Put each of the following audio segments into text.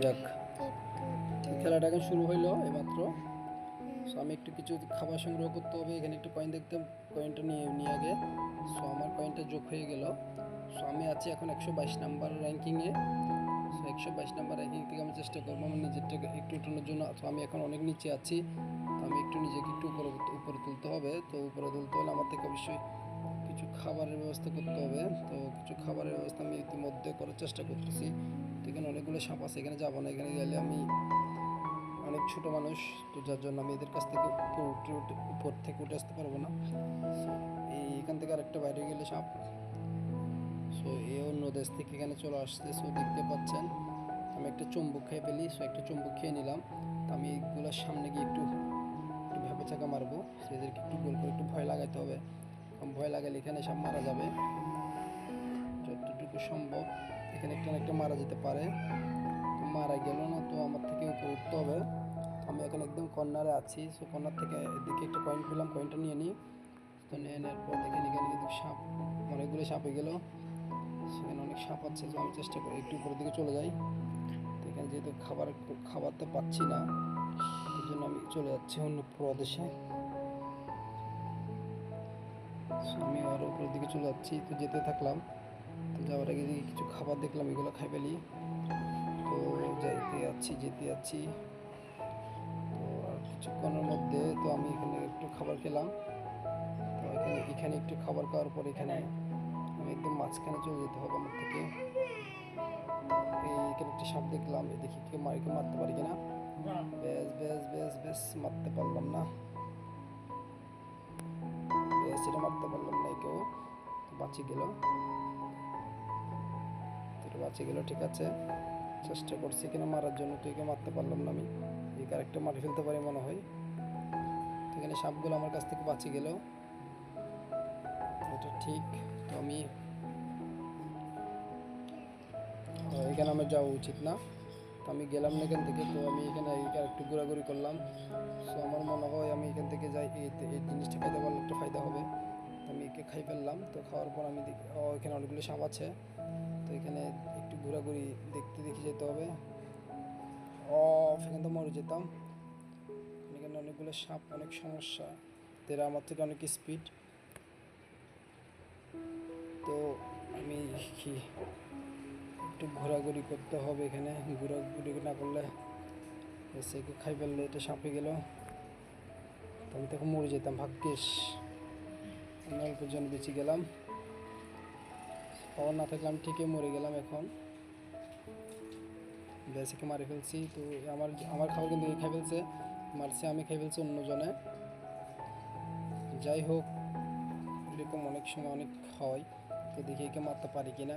যাক, খেলাটা এখন শুরু হইলো এইমাত্র। সো আমি একটু কিছু খাবার সংগ্রহ করতে হবে। এখানে একটু কয়েন দেখতে, কয়েনটা নিয়ে আগে। সো আমার কয়েনটা যোগ হয়ে গেল। সো আমি আছি এখন 122 নাম্বার র্যাঙ্কিংয়ে। সো 122 নাম্বার র্যাঙ্কিং থেকে আমি চেষ্টা করবো আমার নিজেরটাকে একটু উঠানোর জন্য। তো আমি এখন অনেক নিচে আছি, তো আমি একটু নিজেকে একটু উপরে উপরে তুলতে হবে। তো উপরে তুলতে হলে আমার থেকে অবশ্যই কিছু খাবারের ব্যবস্থা করতে হবে। তো কিছু খাবারের ব্যবস্থা আমি ইতিমধ্যে করার চেষ্টা করতেছি। তো এখানে অনেকগুলো সাপ আছে, এখানে যাবো না। এখানে গেলে আমি অনেক ছোট মানুষ, তো যার জন্য আমি এদের কাছ থেকে উপর থেকে উঠে আসতে পারবো না। সো এইখান থেকে আরেকটা বাইরে গেলে সাপ। সো এ অন্য দেশ থেকে এখানে চলে আসছে। সো দেখতে পাচ্ছেন আমি একটা চুম্বক খেয়ে ফেলি। সো একটা চুম্বক খেয়ে নিলাম। তো আমি এইগুলোর সামনে গিয়ে একটু একটু ভেবে চাকা মারবো। সো এদেরকে একটু গোল করে একটু ভয় লাগাতে হবে, কারণ ভয় লাগালে এখানে সাপ মারা যাবে যতটুকু সম্ভব। এখানে একটা না একটা মারা যেতে পারে। তো মারা গেল না, তো আমার থেকে উপরে উঠতে হবে। আমি এখন একদম কর্নারে আছি। সো কর্নার থেকে এদিকে একটা কয়েন পেলাম, কয়েনটা নিয়ে নিই। তো নিয়ে নেওয়ার পর দেখেন এখানে কিন্তু সাপ, অনেকগুলো সাপ হয়ে গেল। সেখানে অনেক সাপ আছে। তো আমি চেষ্টা করি একটু উপরের দিকে চলে যাই। তো এখানে যেহেতু খাবার তো পাচ্ছি না, এই জন্য আমি চলে যাচ্ছি অন্য প্রদেশে। আমি আরও উপরের দিকে চলে যাচ্ছি। তো যেতে থাকলাম। তো যাওয়ার আগে দিকে কিছু খাবার দেখলাম, এগুলো খাই ফেলি। তো যেতে যাচ্ছি। তো আর কিছুক্ষণের মধ্যে তো আমি এখানে একটু খাবার খেলাম। তো এখানে একটু খাবার খাওয়ার পর এখানে আমি একদম মাঝখানে চলে যেতে হবে আমার থেকে। এখানে একটা সাপ দেখলাম, দেখি কেউ মারতে পারি কিনা। বেশ মারতে পারলাম না। এটা মারতে পারলাম না কেউ। বাঁচিয়ে গেল, বাঁচিয়ে গেল, ঠিক আছে। চেষ্টা করছি এখানে মারার জন্য, তো একে মারতে পারলাম না আমি। এই আরেকটা মারি ফেলতে পারি মনে হয়। তো এখানে সাপগুলো আমার কাছ থেকে বাঁচিয়ে গেল, এটা ঠিক। তো আমি এখানে আমার যাওয়া উচিত না। তো আমি গেলাম না এখান থেকে। তো আমি এখানে একটু ঘোরাঘুরি করলাম। সো আমার মনে হয় আমি এখান থেকে যাই, এই জিনিসটা খাইতে পারলে একটা ফায়দা হবে। তো আমি একে খাই ফেললাম। তো খাওয়ার পর আমি দেখি এখানে অনেকগুলো সাপ আছে। তো এখানে একটু ঘোরাঘুরি দেখে যেতে হবে। এখানে তো মরে যেতাম। এখানে অনেকগুলো সাপ, অনেক সমস্যা। এরা আমার থেকে অনেক স্পিড। তো আমি কি একটু ঘোরাঘুরি করতে হবে এখানে। ঘোরাঘুরি না করলে সেকে খাই ফেললে এটা সাপে গেল। তো আমি তখন মরে যেতাম। ভাগ্যিস আমি অল্পের জন্য বেঁচে গেলাম। পাওয়ার না থাকলে আমি ঠিকই মরে গেলাম। এখন বেসিকে মারি ফেলছি। তো আমার খাবার কিন্তু খাই ফেলছে, মারছে আমি, খাই ফেলছি অন্যজনে। যাই হোক, এরকম অনেক সময় অনেক হয়। তো দেখি একে মারতে পারি কিনা।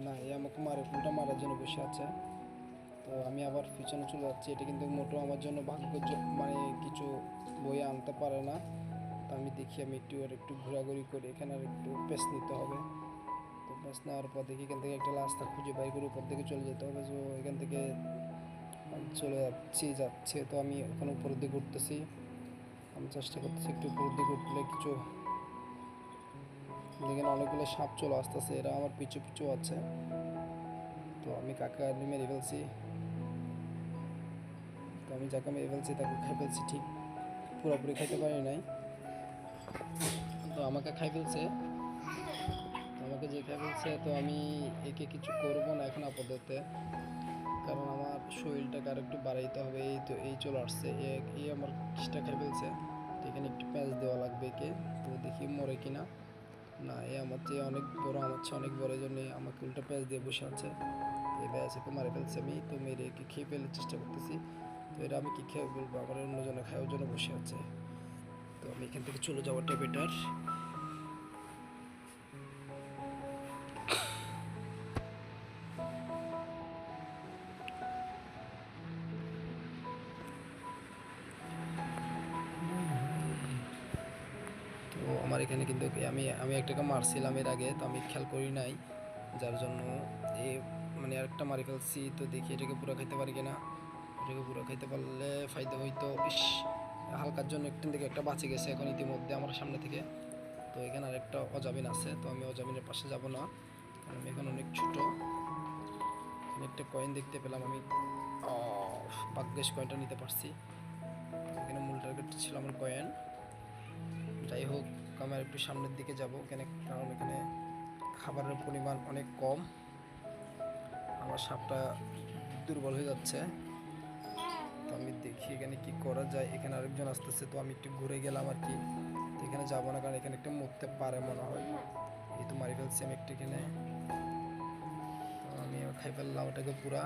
না, এ আমাকে উল্টা মারার জন্য বসে আছে। তো আমি আবার পিছনে চলে যাচ্ছি। এটা কিন্তু মোটেও আমার জন্য মানে কিছু বয়ে আনতে পারে না। তো আমি দেখি আমি একটু ঘোরাঘুরি করে এখানে আর একটু পেস নিতে হবে। তো পেস নেওয়ার পর দেখি এখান থেকে একটা রাস্তা খুঁজে বাই করে উপর দিকে চলে যেতে হবে। তো এখান থেকে চলে যাচ্ছে। তো আমি ওখানে উপরের দিকে উঠতেছি। আমি চেষ্টা করতেছি একটু উপরের দিকে উঠলে কিছু। দেখেন অনেকগুলো সাপ চলে আসতেছে, এরা আমার পিছু পিছু আছে। তো আমি কাকা মেরে ফেলছি। তো আমি যাকে মেরে ফেলছি তাকে খাই ফেলছি, ঠিক পুরোপুরি খাইতে পারি নাই। তো আমাকে খাই ফেলছে। তো আমাকে যে খাই ফেলছে, তো আমি একে কিছু করব না এখন আপাতত, কারণ আমার শরীরটাকে আর একটু বাড়াইতে হবে। এই চলে আসছে, এই আমার কিসটা খাই ফেলছে। তো এখানে একটু প্যাঁচ দেওয়া লাগবে একে। তো দেখি মরে কিনা। না, এ আমার চেয়ে অনেক বড়, আমার চেয়ে অনেক বড়, এই জন্য আমাকে উল্টো প্যাঁচ দিয়ে বসে আছে। এই ব্যাসকে মারে ফেলছে আমি। তো মেরে একে খেয়ে ফেলার চেষ্টা করতেছি। তো এরা আমি কি খেয়ে বলবো, আমার অন্যজনে খাওয়ার জন্য বসে আছে। তো আমি এখান থেকে চলে যাওয়াটা বেটার। তো আমার এখানে কিন্তু আমি আমি একটাকে মারছিলাম এর আগে, তো আমি খেয়াল করি নাই, যার জন্য এ মানে আরেকটা মারি ফেলছি। তো দেখি এটাকে পুরো খাইতে পারি কিনা। এটাকে পুরো খাইতে পারলে ফায়দা হইতো। ইস, হালকার জন্য একটু থেকে একটা বাঁচে গেছে এখন ইতিমধ্যে আমার সামনে থেকে। তো এখানে আরেকটা অজামিন আছে। তো আমি অজামিনের পাশে যাব না, কারণ আমি এখন অনেক ছোট। এখানে একটা কয়েন দেখতে পেলাম আমি। ও, ভাগ্যেস কয়েনটা নিতে পারছি। এখানে মূল টার্গেট ছিল আমার কয়েন। যাই হোক, আমি আর একটু সামনের দিকে যাব এখানে, কারণ এখানে খাবারের পরিমাণ অনেক কম। আমার সাপটা দুর্বল হয়ে যাচ্ছে। তো আমি দেখি এখানে কি করা যায়। এখানে আরেকজন আসতেছে, তো আমি একটু ঘুরে গেলাম আর কি। তো এখানে যাবো না, কারণ এখানে একটা মরতে পারে মনে হয়। এই তো মারি ফেলছি আমি একটা এখানে। তো আমি খাই ফেললাম ওটাকে পুরা।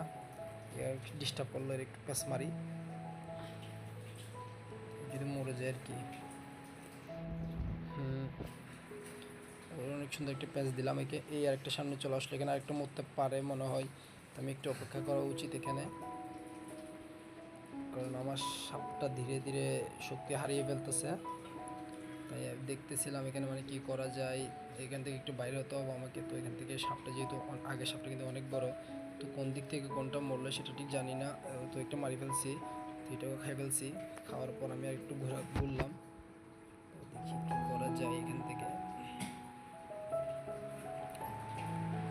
ডিস্টার্ব করলো, এর একটু প্যাস মারি, যদি মরে যায় আর কি। অনেক সুন্দর একটা প্যাচ দিলাম একে। এই আরেকটা সামনে চলে আসলো, এখানে আরেকটা মরতে পারে মনে হয়। তো আমি একটু অপেক্ষা করা উচিত এখানে, কারণ আমার সাপটা ধীরে ধীরে শক্তি হারিয়ে ফেলতেছে। তাই দেখতেছিলাম এখানে মানে কি করা যায়। এখান থেকে একটু বাইরে হতে হবে আমাকে। তো এখান থেকে সাপটা যেহেতু আগের সাপটা কিন্তু অনেক বড়, তো কোন দিক থেকে কোনটা মরলো সেটা ঠিক জানি না। তো একটা মারি ফেলছি, তো এটাকে খাই ফেলছি। খাওয়ার পর আমি আর একটু ঘুরলাম, দেখি কি করা যায় এখান থেকে।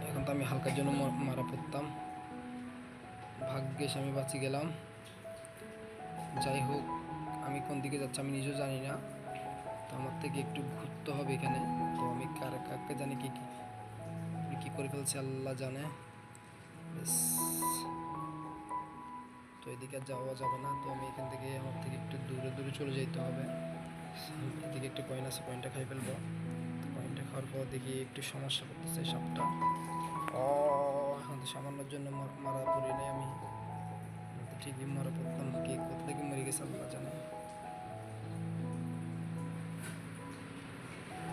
এখন তো আমি হালকার জন্য মারা পড়তাম, ভাগ্যেশ আমি বাঁচি গেলাম। যাই হোক, আমি কোন দিকে যাচ্ছি আমি নিজেও জানি না। তো আমার থেকে একটু ঘুরতে হবে এখানে। তো আমি কাকে জানি কি কি করে ফেলছি আল্লাহ জানে। তো এদিকে যাওয়া যাবে না, তো আমি এখান থেকে আমার থেকে একটু দূরে দূরে চলে যেতে হবে। এদিকে একটা কয়েন আছে, কয়েনটা খাই ফেলবো। তো কয়েনটা খাওয়ার পর দেখি একটু সমস্যা করতেছে সাপটা। ও, এখন তো সামান্যর জন্য মারা পড়ি নাই আমি, তো ঠিকই মারা পড়তাম। কে কোথা থেকে মরে গেছে আল্লাহ জানে।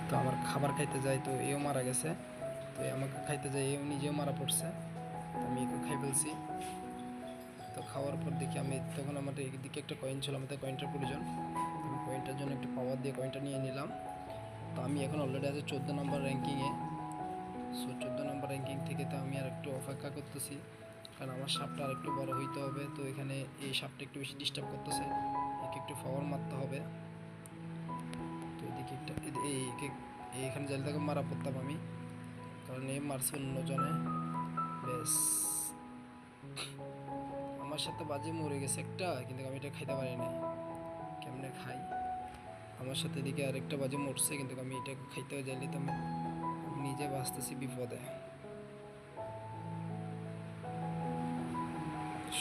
তো আমার খাবার খাইতে যাই, তো এও মারা গেছে। তো আমাকে খাইতে যাই, এও নিজেও মারা পড়ছে। আমি একে খাই ফেলছি। তো খাওয়ার পর দেখি আমি, তখন আমার এদিকে একটা কয়েন ছিল, আমাদের কয়েনটার প্রয়োজন। আমি কয়েনটার জন্য একটু পাওয়ার দিয়ে কয়েনটা নিয়ে নিলাম। তো আমি এখন অলরেডি আছে 14 নম্বর র্যাঙ্কিংয়ে। সো 14 নম্বর র্যাঙ্কিং থেকে তো আমি আর একটু অপেক্ষা করতেছি, কারণ আমার সাপটা আর একটু বড় হইতে হবে। তো এখানে এই সাপটা একটু বেশি ডিস্টার্ব করতেছে, একে একটু পাওয়ার মারতে হবে। তো এদিকে একটা এইখানে জালি থেকে মারা পড়তাম আমি, কারণ এই মারছে অন্যজনে। বেশ, আমার সাথে বাজে মরে গেছে একটা, কিন্তু আমি এটা খাইতে পারি নাই। কেমনে খাই? আমার সাথে এদিকে আরেকটা বাজে মরছে, কিন্তু আমি এটা খাইতে যাইলে তো আমি নিজে বাঁচতেছি বিপদে।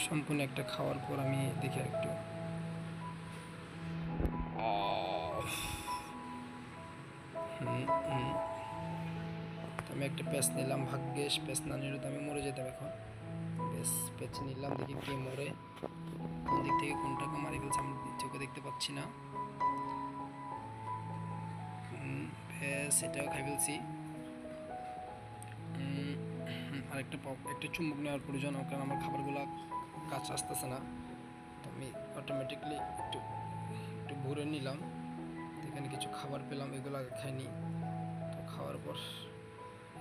সম্পূর্ণ একটা খাওয়ার পর আমি দেখি একটু আমি একটা প্যাচ নিলাম, ভাগ্যেশ প্যাচ না নিলে তো আমি মরে যেতাম এখন। বেশ, প্যাচ নিলাম, দেখি কে মরে, কোন দিক থেকে কোনটাকে মারি ফেলছে আমি চোখে দেখতে পাচ্ছি না। ব্যাস, এটাও খাই ফেলছি। আর একটা চুম্বক নেওয়ার প্রয়োজন, কারণ আমার খাবারগুলো কাছে আসতেছে না। তো আমি অটোমেটিকলি একটু একটু ঘুরে নিলাম। এখানে কিছু খাবার পেলাম, এগুলো আগে খাইনি। তো খাওয়ার পর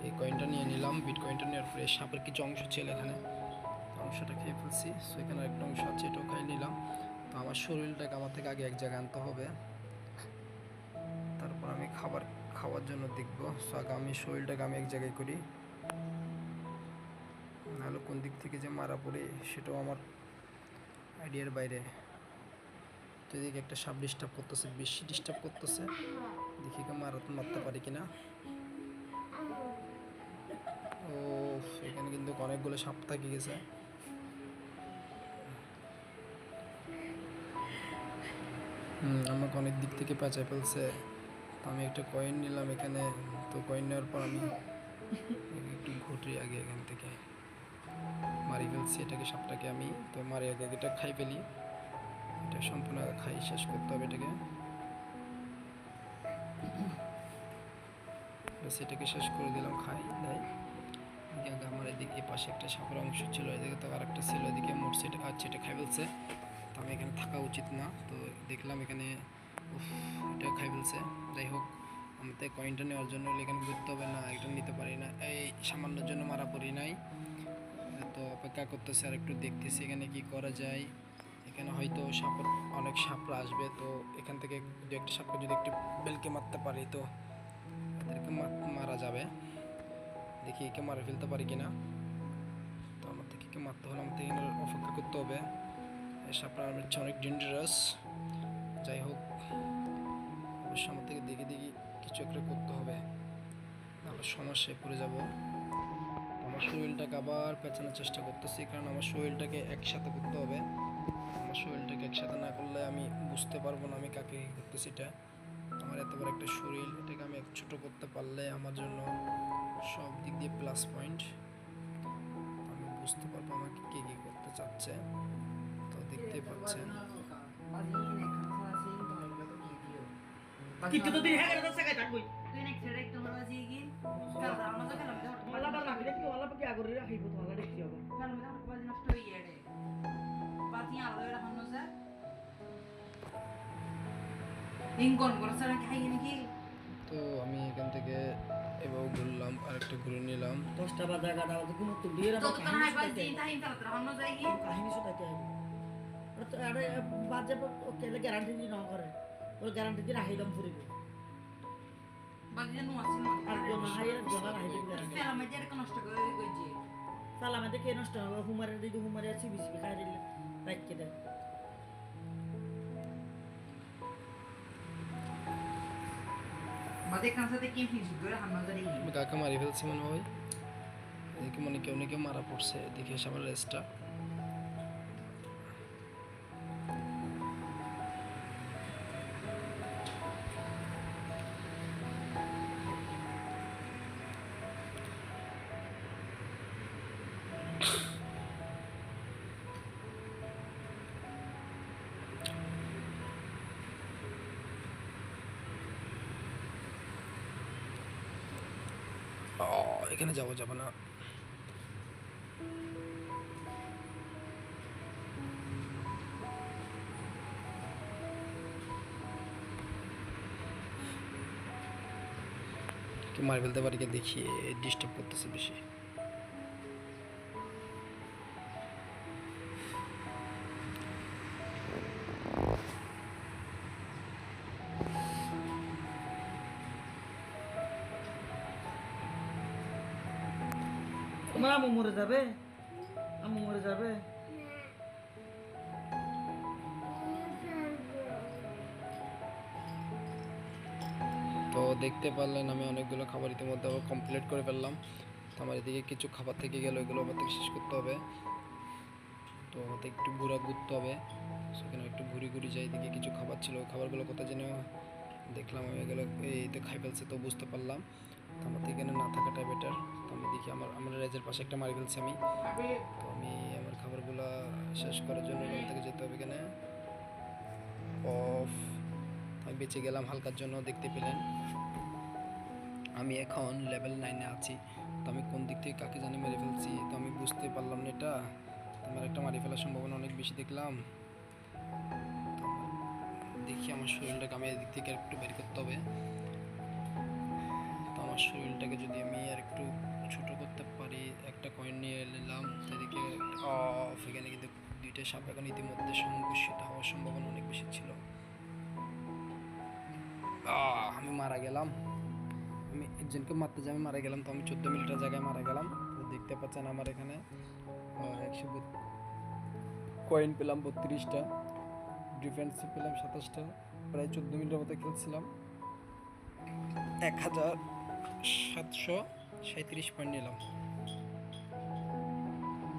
এই কয়েনটা নিয়ে নিলাম। বিট কয়েনটা নেওয়ার পরে সাপের কিছু অংশ ছিল এখানে, অংশটা খেয়ে ফেলছি। সো এখানে একটা অংশ আছে, এটাও খাই নিলাম। তো আমার শরীরটাকে আমার থেকে আগে এক জায়গায় আনতে হবে, তারপর আমি খাওয়ার জন্য দেখবো। সো আগে আমি শরীরটাকে আমি এক জায়গায় করি, নাহলে কোন দিক থেকে যে মারা পড়ে সেটাও আমার আইডিয়ার বাইরে। তো এদিকে একটা সাপ ডিস্টার্ব করতেছে, বেশি ডিস্টার্ব করতেছে। দেখি মারতে পারি কিনা। ও, এখানে কিন্তু অনেকগুলো সাপ থাকি গেছে। আমাকে অনেক দিক থেকে পেঁচায় ফেলছে। তো আমি একটা কয়েন নিলাম এখানে। তো কয়েন নেওয়ার পর আমি একটু ঘুরি আগে, এখান থেকে মারি ফেলছি এটাকে, সাপটাকে আমি। তো মারি আগে এটা খাই ফেলি, এটা সম্পূর্ণ খাই শেষ করতে হবে এটাকে। ব্যাস, এটাকে শেষ করে দিলাম, খাই নাই। এদিকে আমার এদিকে এই পাশে একটা সাপের অংশ ছিল, এদিকে তো আর একটা ছিল, এদিকে মরছে, এটা আচ্ছা এটা খাই ফেলছে। তো আমি এখানে থাকা উচিত না, তো দেখলাম এখানে এটা খাই ফেলছে। যাই হোক, আমাদের কয়েনটা নেওয়ার জন্য এখানে ঘুরতে হবে না, এটা নিতে পারি না। এই সামান্যর জন্য মারা পড়ি নাই। তো অপেক্ষা করতেছে, আর একটু দেখতেছি এখানে কি করা যায়। এখানে হয়তো অনেক সাপরা আসবে, তো এখান থেকে দু একটা সাপকে যদি একটু বেলকে মারতে পারি তো এদেরকে মারা যাবে। দেখি একে মারা ফেলতে পারি কিনা। তো আমার থেকে থেকে মারতে হলে আমাদের এখানে অপেক্ষা করতে হবে। সাপটা হচ্ছে অনেক ডেঞ্জারাস। যাই হোক, অবশ্যই আমার থেকে দেখে দেখি কিছু একটা করতে হবে, নাহলে সমস্যায় পড়ে যাব। আমার শরীরটাকে আবার পেঁচানোর চেষ্টা করতেছি, কারণ আমার শরীরটাকে একসাথে করতে হবে। আমার শরীরটাকে একসাথে না করলে আমি বুঝতে পারবো না আমি কাকে কী করতেছি। এটা আমার এত বড় একটা শরীর, এটাকে আমি ছোটো করতে পারলে আমার জন্য সব দিক দিয়ে প্লাস পয়েন্ট। আমি বুঝতে পারবো আমাকে কে কী করতে চাচ্ছে। তো দেখতেই পাচ্ছেন। Kita tuh tidak ada rasa kayak takut. তুই নেক্সট রে একটু মারা যাই কি কাল আমরা তো খেলাম Malah malah kita tuh malah pakai agor dia hibut malah deh siapa. কাল মে বাজি নষ্ট হয়ে গেছে বাজি আলাদা করে রাখনো স্যার ইনকন করে স্যার খাই নাকি তো আমি এখান থেকে এবার ঘুরলাম, আরেকটা ঘুরে নিলাম। 10টা বাজা গাদা তো কোনো তো দিয়ে তো তো হাই বাজি তাই তাড়াতাড়ি রাখনো যায় কি কাহিনী শোনাতে হবে। আর তো আরে বাজে ওকে গ্যারান্টি দি না করে। ওর গ্যারান্টি দি রাখিলাম ফুরিব। বাজি নো আছে না আর কোন হাইয়ের জমা রাখি গ্যারান্টি। ফেলা মে যেরকম নষ্ট করে গইছে সালামে দেখে নষ্ট হবে হুমারে দিদি হুমারে আছে বেশি খাই দিলে রাইট কেটে। বাদে কাঁসাতে কি ফিক্স করে হান্না যায় আমি কাকে মারি ফেলছি মনে হয়, এদিকে মনে কেউ না কেউ মারা পড়ছে। দেখে এসে আমার রেসটা এখানে যাওয়া যাবে না। কি মারি ফেলতে পারি, দেখিয়ে ডিস্টার্ব করতেছে বেশি। তোমার আম্মু মরে যাবে? আম্মু মরে যাবে? তো দেখতে পারলেন আমি অনেকগুলো খাবার ইতিমধ্যে আবার কমপ্লিট করে ফেললাম। তো আমার এদিকে কিছু খাবার থেকে গেল, এগুলো আমার থেকে শেষ করতে হবে। তো আমাদের একটু ঘুরতে হবে, সেখানে একটু ঘুরি যাই। এদিকে কিছু খাবার ছিল, ওই খাবারগুলো কোথায় যেন দেখলাম আমি, এগুলো এইতে খাই ফেলছে। তো বুঝতে পারলাম তো আমার এখানে না থাকাটাই বেটার। তো আমি দেখি আমার রেজের পাশে একটা মারি ফেলছি আমি। তো আমি আমার খাবারগুলো শেষ করার জন্য এখান থেকে যেতে হবে। এখানে অফ, আমি বেঁচে গেলাম হালকার জন্য। দেখতে পেলেন আমি এখন লেভেল 9-এ আছি। তো আমি কোন দিক থেকে কাকে জানি মেরে ফেলছি, তো আমি বুঝতে পারলাম না এটা। তো আমার একটা মারি ফেলার সম্ভাবনা অনেক বেশি দেখলাম। তো দেখি আমার শরীরটাকে আমি এদিক থেকে একটু বের করতে হবে। তো আমার শরীরটাকে যদি আমি আর একটু ছোটো করতে পারি, একটা কয়েন নিয়ে নিলাম। সেদিকে অফ, এখানে কিন্তু দুইটা সাপ এখন ইতিমধ্যে সংঘর্ষিত হওয়ার সম্ভাবনা অনেক বেশি ছিল। আমি মারা গেলাম, আমি একজনকে মারতে যাই আমি মারা গেলাম। তো আমি 14 মিনিটের জায়গায় মারা গেলাম। তো দেখতে পাচ্ছেন আমার এখানে 100 কয়েন পেলাম 32টা, ডিফেন্সিভ পেলাম 27টা। প্রায় 14 মিনিটের মতো খেলছিলাম, 1737 পয়েন্ট নিলাম।